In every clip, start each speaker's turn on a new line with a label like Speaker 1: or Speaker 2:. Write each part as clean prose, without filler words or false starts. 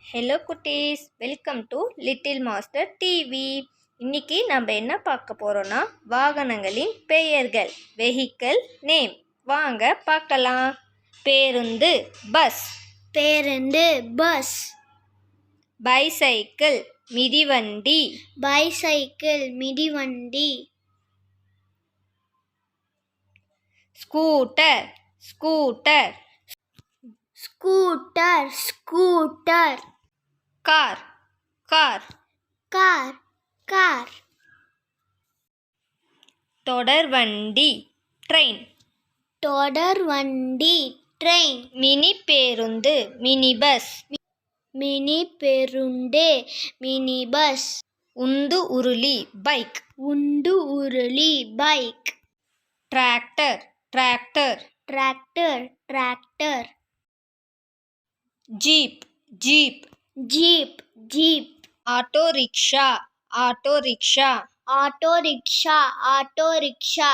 Speaker 1: Hello குட்டீஸ், welcome to little master TV. இன்னைக்கு நம்ம என்ன பார்க்க போறோம்னா வாகனங்களின் பெயர்கள், வெஹிக்கிள் நேம். வாங்க பார்க்கலாம். பேருந்து பஸ்.
Speaker 2: பேருந்து பஸ்.
Speaker 1: பைசைக்கிள் மிதிவண்டி.
Speaker 2: பைசைக்கிள் மிதிவண்டி.
Speaker 1: Scooter scooter.
Speaker 2: Scooter scooter.
Speaker 1: Car car.
Speaker 2: Car car.
Speaker 1: தொடர்வண்டி ட்ரெயின்.
Speaker 2: தொடர்வண்டி ட்ரெயின்.
Speaker 1: மினி பேருந்து மினி பஸ்.
Speaker 2: மினி பேருந்து மினி பஸ்.
Speaker 1: உந்து உருளி பைக்.
Speaker 2: உண்டு உருளி bike.
Speaker 1: Tractor tractor.
Speaker 2: Tractor tractor.
Speaker 1: Jeep jeep.
Speaker 2: Jeep jeep.
Speaker 1: Auto rickshaw auto rickshaw.
Speaker 2: Auto rickshaw auto rickshaw.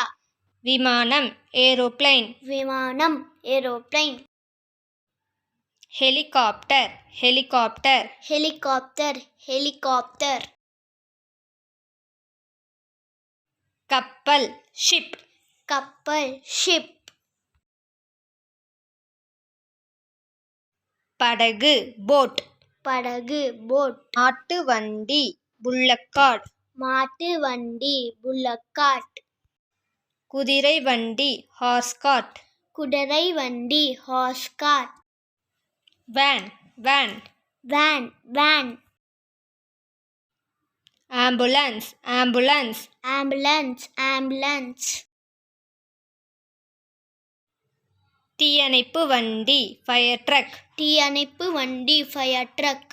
Speaker 1: விமானம் aeroplane.
Speaker 2: விமானம் aeroplane.
Speaker 1: Helicopter helicopter.
Speaker 2: Helicopter helicopter.
Speaker 1: கப்பல் ship.
Speaker 2: கப்பல் ஷிப்.
Speaker 1: படகு போட்.
Speaker 2: படகு போட்.
Speaker 1: மாட்டு வண்டி புல்லக்கார்ட்.
Speaker 2: மாட்டு வண்டி புல்லக்கார்ட்.
Speaker 1: குதிரை வண்டி ஹார்ஸ் கார்ட்.
Speaker 2: குதிரை வண்டி horse cart.
Speaker 1: Van van.
Speaker 2: Van van.
Speaker 1: Ambulance ambulance.
Speaker 2: Ambulance ambulance.
Speaker 1: தீயணைப்பு வண்டி ஃபயர் ட்ரக்.
Speaker 2: தீயணைப்பு வண்டி ஃபயர் ட்ரக்.